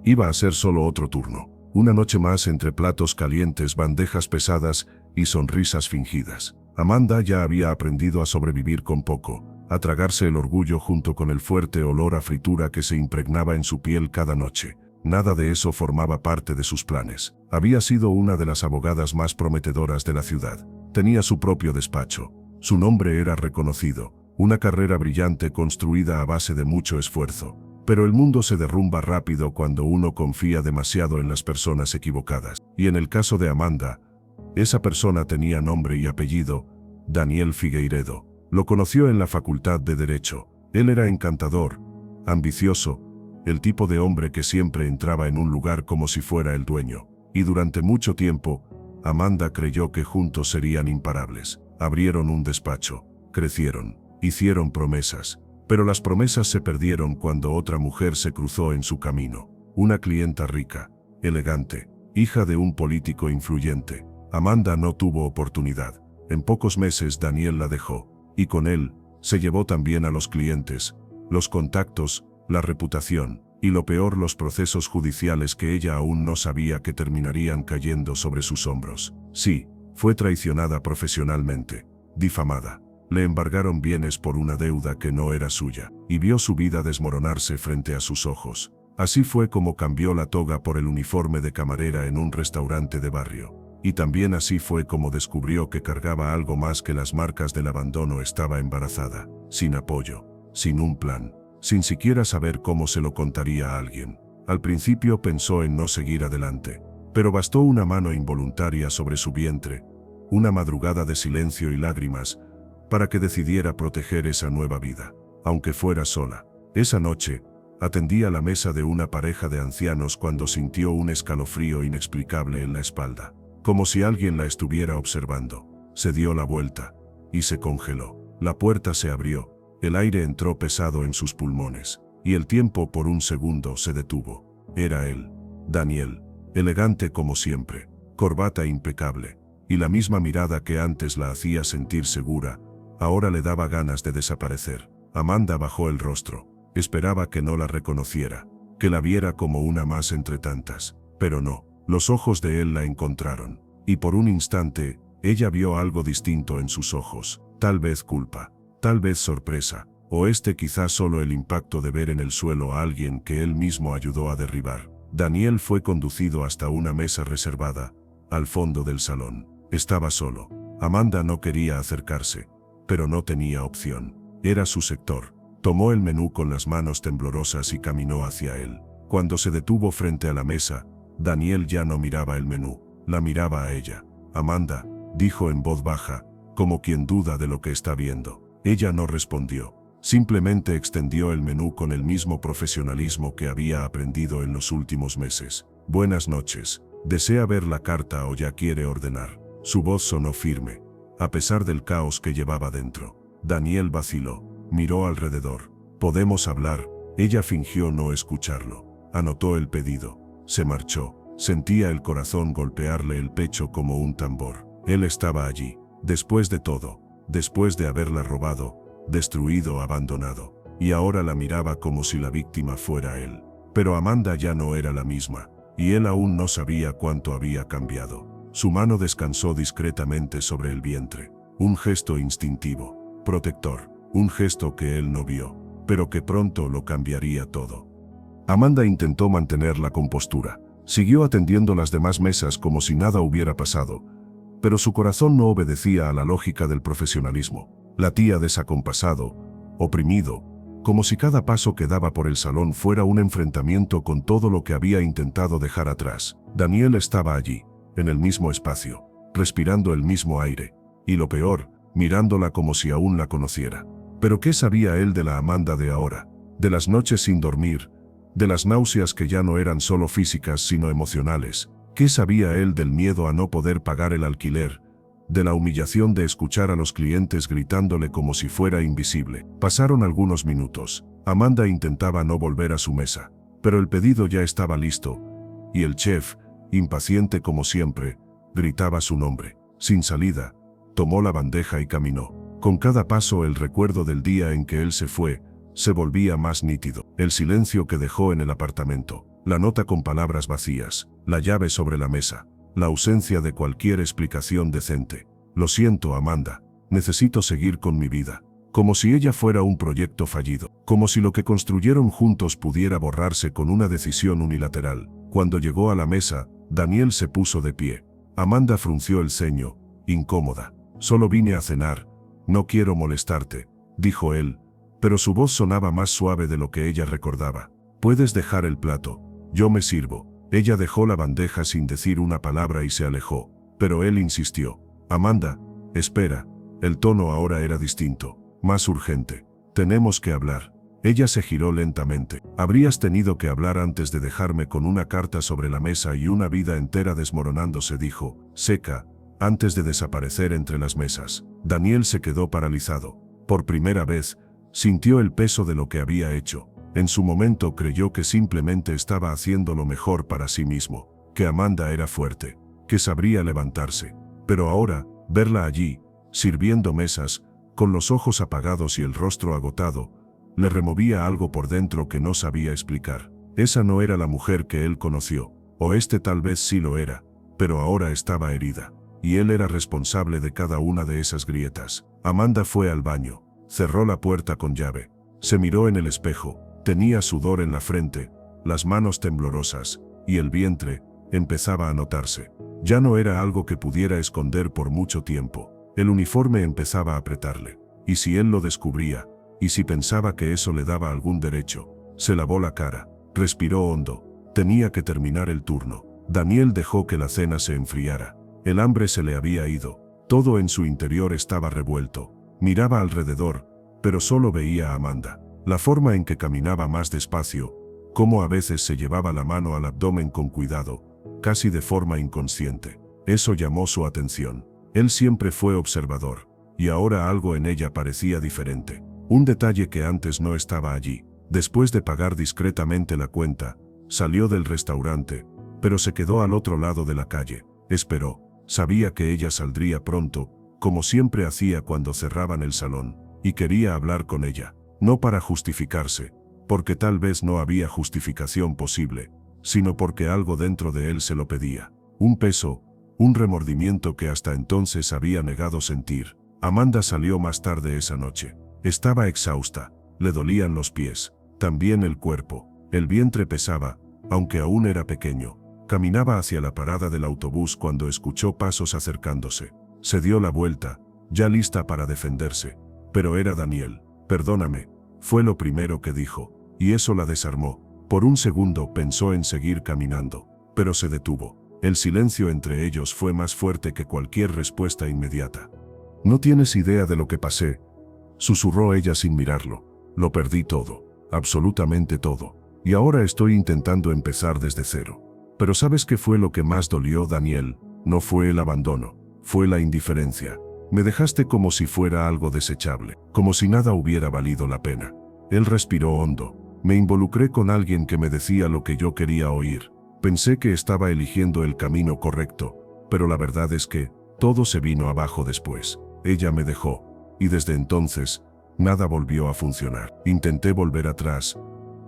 Iba a ser solo otro turno. Una noche más entre platos calientes, bandejas pesadas y sonrisas fingidas. Amanda ya había aprendido a sobrevivir con poco, a tragarse el orgullo junto con el fuerte olor a fritura que se impregnaba en su piel cada noche. Nada de eso formaba parte de sus planes. Había sido una de las abogadas más prometedoras de la ciudad. Tenía su propio despacho. Su nombre era reconocido, una carrera brillante construida a base de mucho esfuerzo. Pero el mundo se derrumba rápido cuando uno confía demasiado en las personas equivocadas. Y en el caso de Amanda, esa persona tenía nombre y apellido: Daniel Figueiredo. Lo conoció en la Facultad de Derecho. Él era encantador, ambicioso, el tipo de hombre que siempre entraba en un lugar como si fuera el dueño. Y durante mucho tiempo, Amanda creyó que juntos serían imparables. Abrieron un despacho, crecieron, hicieron promesas. Pero las promesas se perdieron cuando otra mujer se cruzó en su camino. Una clienta rica, elegante, hija de un político influyente. Amanda no tuvo oportunidad. En pocos meses Daniel la dejó, y con él se llevó también a los clientes, los contactos, la reputación, y lo peor, los procesos judiciales que ella aún no sabía que terminarían cayendo sobre sus hombros. Sí, fue traicionada profesionalmente, difamada. Le embargaron bienes por una deuda que no era suya, y vio su vida desmoronarse frente a sus ojos. Así fue como cambió la toga por el uniforme de camarera en un restaurante de barrio. Y también así fue como descubrió que cargaba algo más que las marcas del abandono. Estaba embarazada, sin apoyo, sin un plan, sin siquiera saber cómo se lo contaría a alguien. Al principio pensó en no seguir adelante, pero bastó una mano involuntaria sobre su vientre, una madrugada de silencio y lágrimas, para que decidiera proteger esa nueva vida, aunque fuera sola. Esa noche, atendía la mesa de una pareja de ancianos cuando sintió un escalofrío inexplicable en la espalda, como si alguien la estuviera observando. Se dio la vuelta y se congeló. La puerta se abrió, el aire entró pesado en sus pulmones, y el tiempo por un segundo se detuvo. Era él, Daniel, elegante como siempre, corbata impecable, y la misma mirada que antes la hacía sentir segura, ahora le daba ganas de desaparecer. Amanda bajó el rostro. Esperaba que no la reconociera, que la viera como una más entre tantas. Pero no, los ojos de él la encontraron. Y por un instante, ella vio algo distinto en sus ojos. Tal vez culpa, tal vez sorpresa, o quizás solo el impacto de ver en el suelo a alguien que él mismo ayudó a derribar. Daniel fue conducido hasta una mesa reservada, al fondo del salón. Estaba solo. Amanda no quería acercarse, pero no tenía opción. Era su sector. Tomó el menú con las manos temblorosas y caminó hacia él. Cuando se detuvo frente a la mesa, Daniel ya no miraba el menú, la miraba a ella. Amanda, dijo en voz baja, como quien duda de lo que está viendo. Ella no respondió. Simplemente extendió el menú con el mismo profesionalismo que había aprendido en los últimos meses. Buenas noches. ¿Desea ver la carta o ya quiere ordenar? Su voz sonó firme, a pesar del caos que llevaba dentro. Daniel vaciló, miró alrededor. ¿Podemos hablar? Ella fingió no escucharlo. Anotó el pedido. Se marchó. Sentía el corazón golpearle el pecho como un tambor. Él estaba allí. Después de todo, después de haberla robado, destruido, abandonado. Y ahora la miraba como si la víctima fuera él. Pero Amanda ya no era la misma, y él aún no sabía cuánto había cambiado. Su mano descansó discretamente sobre el vientre. Un gesto instintivo, protector. Un gesto que él no vio, pero que pronto lo cambiaría todo. Amanda intentó mantener la compostura. Siguió atendiendo las demás mesas como si nada hubiera pasado, pero su corazón no obedecía a la lógica del profesionalismo. Latía desacompasado, oprimido, como si cada paso que daba por el salón fuera un enfrentamiento con todo lo que había intentado dejar atrás. Daniel estaba allí, en el mismo espacio, respirando el mismo aire, y lo peor, mirándola como si aún la conociera. Pero ¿qué sabía él de la Amanda de ahora? De las noches sin dormir, de las náuseas que ya no eran solo físicas sino emocionales. ¿Qué sabía él del miedo a no poder pagar el alquiler? De la humillación de escuchar a los clientes gritándole como si fuera invisible. Pasaron algunos minutos. Amanda intentaba no volver a su mesa, pero el pedido ya estaba listo, y el chef, impaciente como siempre, gritaba su nombre. Sin salida, tomó la bandeja y caminó. Con cada paso el recuerdo del día en que él se fue, se volvía más nítido. El silencio que dejó en el apartamento, la nota con palabras vacías, la llave sobre la mesa, la ausencia de cualquier explicación decente. Lo siento, Amanda, necesito seguir con mi vida. Como si ella fuera un proyecto fallido, como si lo que construyeron juntos pudiera borrarse con una decisión unilateral. Cuando llegó a la mesa, Daniel se puso de pie. Amanda frunció el ceño, incómoda. Solo vine a cenar. No quiero molestarte, dijo él, pero su voz sonaba más suave de lo que ella recordaba. Puedes dejar el plato, yo me sirvo. Ella dejó la bandeja sin decir una palabra y se alejó, pero él insistió. Amanda, espera. El tono ahora era distinto, más urgente. Tenemos que hablar. Ella se giró lentamente. Habrías tenido que hablar antes de dejarme con una carta sobre la mesa y una vida entera desmoronándose, dijo, seca, antes de desaparecer entre las mesas. Daniel se quedó paralizado. Por primera vez, sintió el peso de lo que había hecho. En su momento creyó que simplemente estaba haciendo lo mejor para sí mismo, que Amanda era fuerte, que sabría levantarse. Pero ahora, verla allí, sirviendo mesas, con los ojos apagados y el rostro agotado, le removía algo por dentro que no sabía explicar. Esa no era la mujer que él conoció, o este tal vez sí lo era, pero ahora estaba herida, y él era responsable de cada una de esas grietas. Amanda fue al baño, cerró la puerta con llave, se miró en el espejo, tenía sudor en la frente, las manos temblorosas, y el vientre empezaba a notarse. Ya no era algo que pudiera esconder por mucho tiempo. El uniforme empezaba a apretarle, y si él lo descubría, y si pensaba que eso le daba algún derecho, se lavó la cara, respiró hondo. Tenía que terminar el turno. Daniel dejó que la cena se enfriara. El hambre se le había ido. Todo en su interior estaba revuelto. Miraba alrededor, pero solo veía a Amanda. La forma en que caminaba más despacio, cómo a veces se llevaba la mano al abdomen con cuidado, casi de forma inconsciente. Eso llamó su atención. Él siempre fue observador, y ahora algo en ella parecía diferente. Un detalle que antes no estaba allí. Después de pagar discretamente la cuenta, salió del restaurante, pero se quedó al otro lado de la calle. Esperó. Sabía que ella saldría pronto, como siempre hacía cuando cerraban el salón, y quería hablar con ella. No para justificarse, porque tal vez no había justificación posible, sino porque algo dentro de él se lo pedía. Un peso, un remordimiento que hasta entonces había negado sentir. Amanda salió más tarde esa noche. Estaba exhausta, le dolían los pies, también el cuerpo, el vientre pesaba, aunque aún era pequeño. Caminaba hacia la parada del autobús cuando escuchó pasos acercándose. Se dio la vuelta, ya lista para defenderse. Pero era Daniel. Perdóname, fue lo primero que dijo, y eso la desarmó. Por un segundo pensó en seguir caminando, pero se detuvo. El silencio entre ellos fue más fuerte que cualquier respuesta inmediata. No tienes idea de lo que pasé, susurró ella sin mirarlo. Lo perdí todo, absolutamente todo, y ahora estoy intentando empezar desde cero. Pero ¿sabes qué fue lo que más dolió, Daniel? No fue el abandono, fue la indiferencia. Me dejaste como si fuera algo desechable, como si nada hubiera valido la pena. Él respiró hondo. Me involucré con alguien que me decía lo que yo quería oír. Pensé que estaba eligiendo el camino correcto, pero la verdad es que todo se vino abajo después. Ella me dejó, y desde entonces, nada volvió a funcionar. Intenté volver atrás,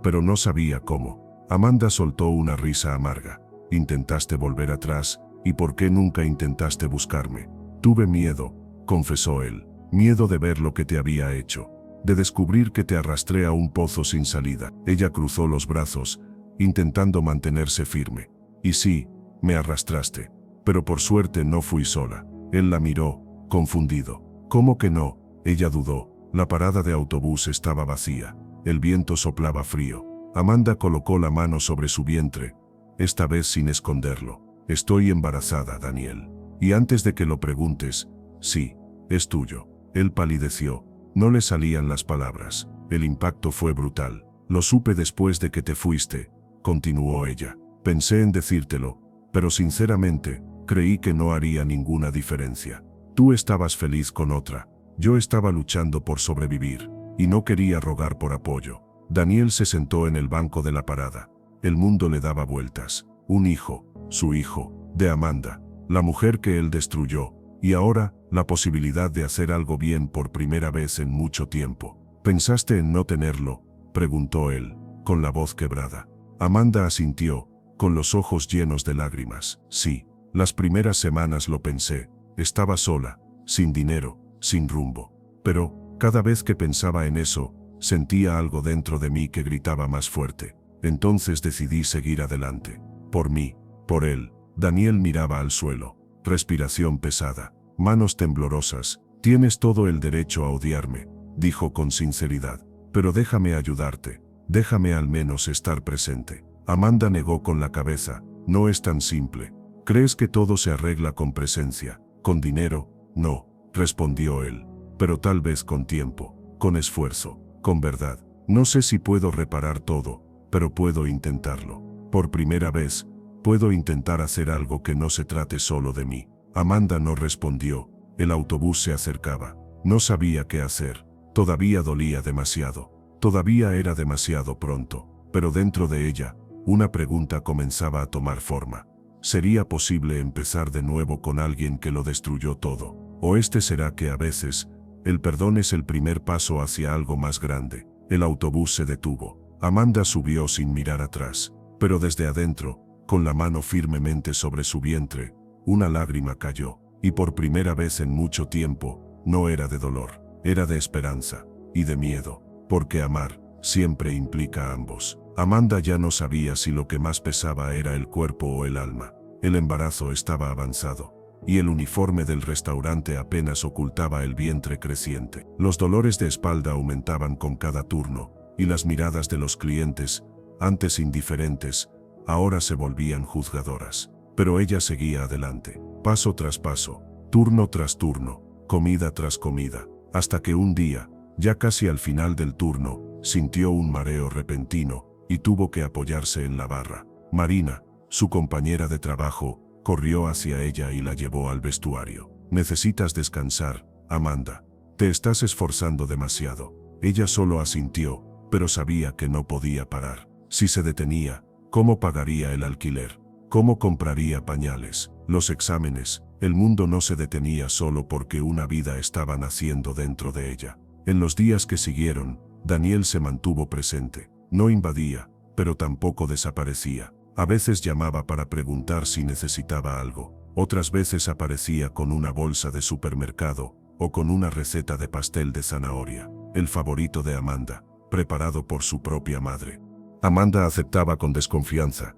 pero no sabía cómo. Amanda soltó una risa amarga. Intentaste volver atrás, ¿y por qué nunca intentaste buscarme? Tuve miedo, confesó él. Miedo de ver lo que te había hecho, de descubrir que te arrastré a un pozo sin salida. Ella cruzó los brazos, intentando mantenerse firme. Y sí, me arrastraste, pero por suerte no fui sola. Él la miró, confundido. ¿Cómo que no? Ella dudó. La parada de autobús estaba vacía. El viento soplaba frío. Amanda colocó la mano sobre su vientre, esta vez sin esconderlo. Estoy embarazada, Daniel. Y antes de que lo preguntes, sí, es tuyo. Él palideció. No le salían las palabras. El impacto fue brutal. Lo supe después de que te fuiste, continuó ella. Pensé en decírtelo, pero sinceramente, creí que no haría ninguna diferencia. Tú estabas feliz con otra. Yo estaba luchando por sobrevivir, y no quería rogar por apoyo. Daniel se sentó en el banco de la parada. El mundo le daba vueltas. Un hijo, su hijo, de Amanda, la mujer que él destruyó, y ahora, la posibilidad de hacer algo bien por primera vez en mucho tiempo. ¿Pensaste en no tenerlo?, preguntó él, con la voz quebrada. Amanda asintió, con los ojos llenos de lágrimas. Sí, las primeras semanas lo pensé. Estaba sola, sin dinero, sin rumbo. Pero, cada vez que pensaba en eso, sentía algo dentro de mí que gritaba más fuerte. Entonces decidí seguir adelante. Por mí, por él. Daniel miraba al suelo. Respiración pesada, manos temblorosas. Tienes todo el derecho a odiarme, dijo con sinceridad. Pero déjame ayudarte. Déjame al menos estar presente. Amanda negó con la cabeza. No es tan simple. ¿Crees que todo se arregla con presencia? ¿Con dinero? No, respondió él. Pero tal vez con tiempo, con esfuerzo, con verdad. No sé si puedo reparar todo, pero puedo intentarlo. Por primera vez, puedo intentar hacer algo que no se trate solo de mí. Amanda no respondió. El autobús se acercaba. No sabía qué hacer. Todavía dolía demasiado. Todavía era demasiado pronto. Pero dentro de ella, una pregunta comenzaba a tomar forma. ¿Sería posible empezar de nuevo con alguien que lo destruyó todo? ¿O será que a veces, el perdón es el primer paso hacia algo más grande? El autobús se detuvo. Amanda subió sin mirar atrás. Pero desde adentro, con la mano firmemente sobre su vientre, una lágrima cayó. Y por primera vez en mucho tiempo, no era de dolor, era de esperanza y de miedo. Porque amar siempre implica a ambos. Amanda ya no sabía si lo que más pesaba era el cuerpo o el alma. El embarazo estaba avanzado, y el uniforme del restaurante apenas ocultaba el vientre creciente. Los dolores de espalda aumentaban con cada turno, y las miradas de los clientes, antes indiferentes, ahora se volvían juzgadoras. Pero ella seguía adelante, paso tras paso, turno tras turno, comida tras comida, hasta que un día, ya casi al final del turno, sintió un mareo repentino y tuvo que apoyarse en la barra. Marina, su compañera de trabajo, corrió hacia ella y la llevó al vestuario. Necesitas descansar, Amanda. Te estás esforzando demasiado. Ella solo asintió, pero sabía que no podía parar. Si se detenía, ¿cómo pagaría el alquiler? ¿Cómo compraría pañales? Los exámenes. El mundo no se detenía solo porque una vida estaba naciendo dentro de ella. En los días que siguieron, Daniel se mantuvo presente. No invadía, pero tampoco desaparecía. A veces llamaba para preguntar si necesitaba algo. Otras veces aparecía con una bolsa de supermercado o con una receta de pastel de zanahoria, el favorito de Amanda, preparado por su propia madre. Amanda aceptaba con desconfianza.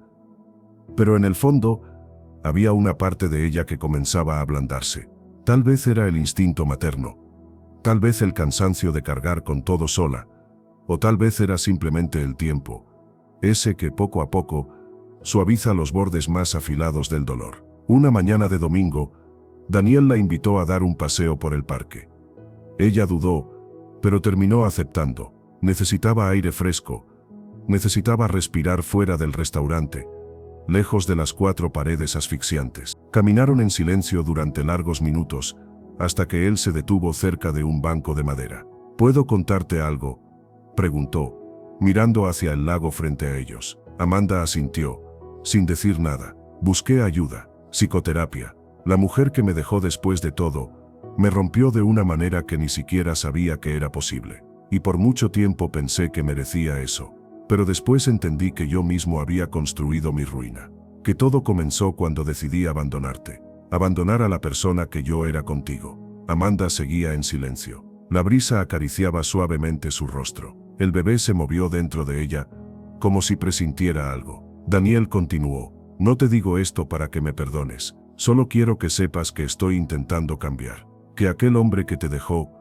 Pero en el fondo, había una parte de ella que comenzaba a ablandarse. Tal vez era el instinto materno. Tal vez el cansancio de cargar con todo sola. O tal vez era simplemente el tiempo. Ese que poco a poco suaviza los bordes más afilados del dolor. Una mañana de domingo, Daniel la invitó a dar un paseo por el parque. Ella dudó, pero terminó aceptando. Necesitaba aire fresco. Necesitaba respirar fuera del restaurante, lejos de las cuatro paredes asfixiantes. Caminaron en silencio durante largos minutos, hasta que él se detuvo cerca de un banco de madera. ¿Puedo contarte algo?, preguntó, mirando hacia el lago frente a ellos. Amanda asintió, sin decir nada. Busqué ayuda, psicoterapia. La mujer que me dejó después de todo, me rompió de una manera que ni siquiera sabía que era posible. Y por mucho tiempo pensé que merecía eso. Pero después entendí que yo mismo había construido mi ruina. Que todo comenzó cuando decidí abandonarte. Abandonar a la persona que yo era contigo. Amanda seguía en silencio. La brisa acariciaba suavemente su rostro. El bebé se movió dentro de ella, como si presintiera algo. Daniel continuó. No te digo esto para que me perdones. Solo quiero que sepas que estoy intentando cambiar. Que aquel hombre que te dejó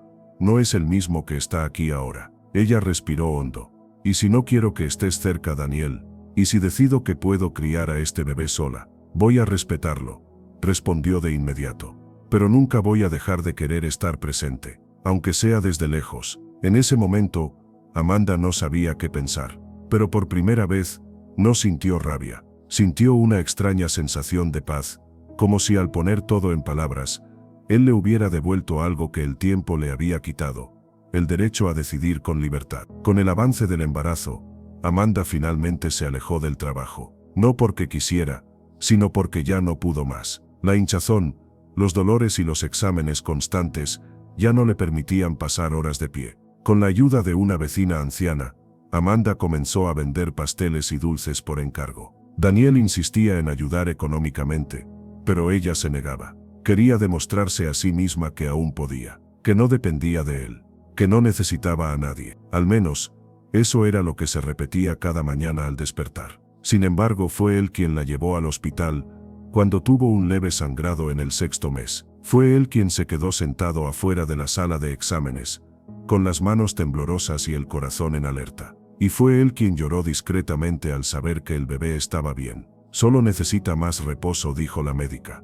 no es el mismo que está aquí ahora. Ella respiró hondo. Y si no quiero que estés cerca, Daniel, y si decido que puedo criar a este bebé sola, voy a respetarlo, respondió de inmediato. Pero nunca voy a dejar de querer estar presente, aunque sea desde lejos. En ese momento, Amanda no sabía qué pensar, pero por primera vez, no sintió rabia. Sintió una extraña sensación de paz, como si al poner todo en palabras, él le hubiera devuelto algo que el tiempo le había quitado, el derecho a decidir con libertad. Con el avance del embarazo, Amanda finalmente se alejó del trabajo, no porque quisiera, sino porque ya no pudo más. La hinchazón, los dolores y los exámenes constantes ya no le permitían pasar horas de pie. Con la ayuda de una vecina anciana, Amanda comenzó a vender pasteles y dulces por encargo. Daniel insistía en ayudar económicamente, pero ella se negaba. Quería demostrarse a sí misma que aún podía, que no dependía de él, que no necesitaba a nadie. Al menos, eso era lo que se repetía cada mañana al despertar. Sin embargo, fue él quien la llevó al hospital cuando tuvo un leve sangrado en el 6º mes. Fue él quien se quedó sentado afuera de la sala de exámenes, con las manos temblorosas y el corazón en alerta. Y fue él quien lloró discretamente al saber que el bebé estaba bien. Solo necesita más reposo, dijo la médica.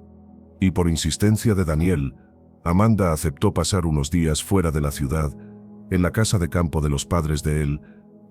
Y por insistencia de Daniel, Amanda aceptó pasar unos días fuera de la ciudad, en la casa de campo de los padres de él,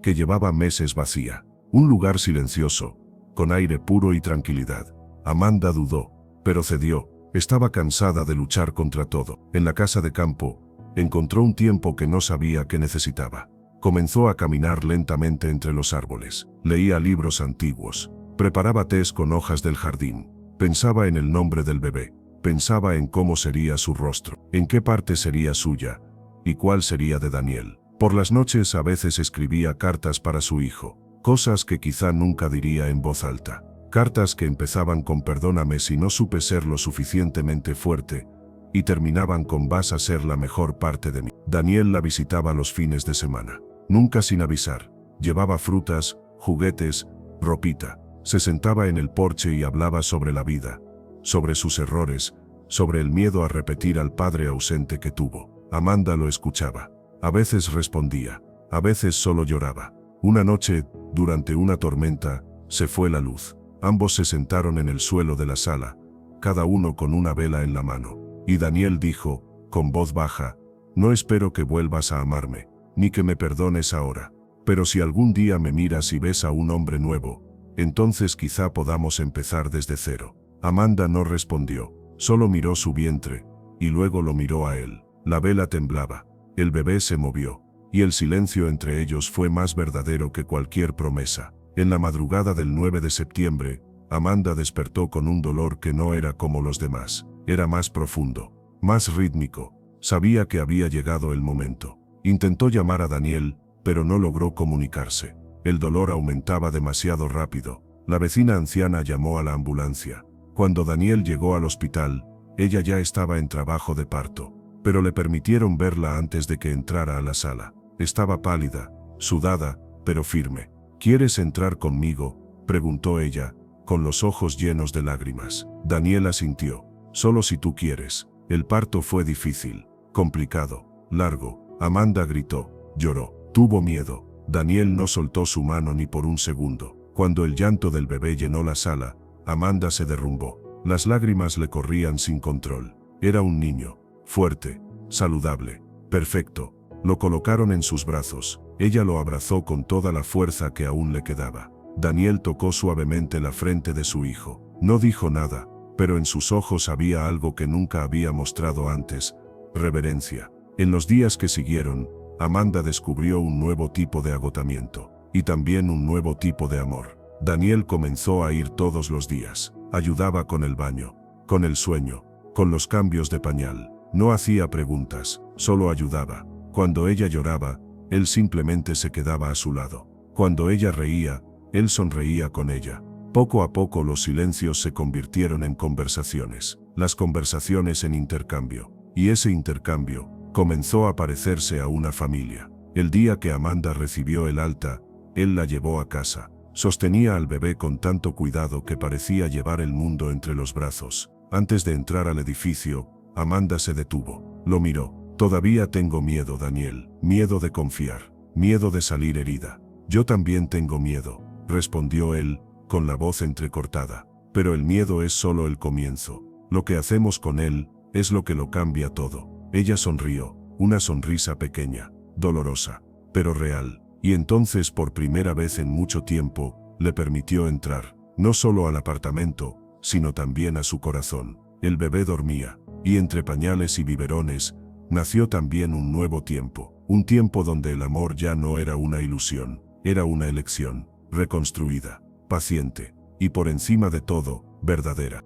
que llevaba meses vacía. Un lugar silencioso, con aire puro y tranquilidad. Amanda dudó, pero cedió. Estaba cansada de luchar contra todo. En la casa de campo, encontró un tiempo que no sabía que necesitaba. Comenzó a caminar lentamente entre los árboles. Leía libros antiguos. Preparaba tés con hojas del jardín. Pensaba en el nombre del bebé. Pensaba en cómo sería su rostro, en qué parte sería suya, y cuál sería de Daniel. Por las noches a veces escribía cartas para su hijo, cosas que quizá nunca diría en voz alta. Cartas que empezaban con perdóname si no supe ser lo suficientemente fuerte, y terminaban con vas a ser la mejor parte de mí. Daniel la visitaba los fines de semana, nunca sin avisar. Llevaba frutas, juguetes, ropita. Se sentaba en el porche y hablaba sobre la vida, sobre sus errores, sobre el miedo a repetir al padre ausente que tuvo. Amanda lo escuchaba. A veces respondía, a veces solo lloraba. Una noche, durante una tormenta, se fue la luz. Ambos se sentaron en el suelo de la sala, cada uno con una vela en la mano. Y Daniel dijo, con voz baja, no espero que vuelvas a amarme, ni que me perdones ahora. Pero si algún día me miras y ves a un hombre nuevo, entonces quizá podamos empezar desde cero. Amanda no respondió, solo miró su vientre, y luego lo miró a él. La vela temblaba, el bebé se movió, y el silencio entre ellos fue más verdadero que cualquier promesa. En la madrugada del 9 de septiembre, Amanda despertó con un dolor que no era como los demás. Era más profundo, más rítmico. Sabía que había llegado el momento. Intentó llamar a Daniel, pero no logró comunicarse. El dolor aumentaba demasiado rápido. La vecina anciana llamó a la ambulancia. Cuando Daniel llegó al hospital, ella ya estaba en trabajo de parto, pero le permitieron verla antes de que entrara a la sala. Estaba pálida, sudada, pero firme. ¿Quieres entrar conmigo?, preguntó ella, con los ojos llenos de lágrimas. Daniel asintió. Solo si tú quieres. El parto fue difícil, complicado, largo. Amanda gritó, lloró, tuvo miedo. Daniel no soltó su mano ni por un segundo. Cuando el llanto del bebé llenó la sala, Amanda se derrumbó. Las lágrimas le corrían sin control. Era un niño, fuerte, saludable, perfecto. Lo colocaron en sus brazos. Ella lo abrazó con toda la fuerza que aún le quedaba. Daniel tocó suavemente la frente de su hijo. No dijo nada, pero en sus ojos había algo que nunca había mostrado antes: reverencia. En los días que siguieron, Amanda descubrió un nuevo tipo de agotamiento, y también un nuevo tipo de amor. Daniel comenzó a ir todos los días. Ayudaba con el baño, con el sueño, con los cambios de pañal. No hacía preguntas, solo ayudaba. Cuando ella lloraba, él simplemente se quedaba a su lado. Cuando ella reía, él sonreía con ella. Poco a poco los silencios se convirtieron en conversaciones, las conversaciones en intercambio, y ese intercambio comenzó a parecerse a una familia. El día que Amanda recibió el alta, él la llevó a casa. Sostenía al bebé con tanto cuidado que parecía llevar el mundo entre los brazos. Antes de entrar al edificio, Amanda se detuvo. Lo miró. Todavía tengo miedo, Daniel. Miedo de confiar. Miedo de salir herida. Yo también tengo miedo, respondió él, con la voz entrecortada. Pero el miedo es solo el comienzo. Lo que hacemos con él es lo que lo cambia todo. Ella sonrió, una sonrisa pequeña, dolorosa, pero real. Y entonces, por primera vez en mucho tiempo, le permitió entrar, no solo al apartamento, sino también a su corazón. El bebé dormía, y entre pañales y biberones, nació también un nuevo tiempo. Un tiempo donde el amor ya no era una ilusión, era una elección, reconstruida, paciente, y por encima de todo, verdadera.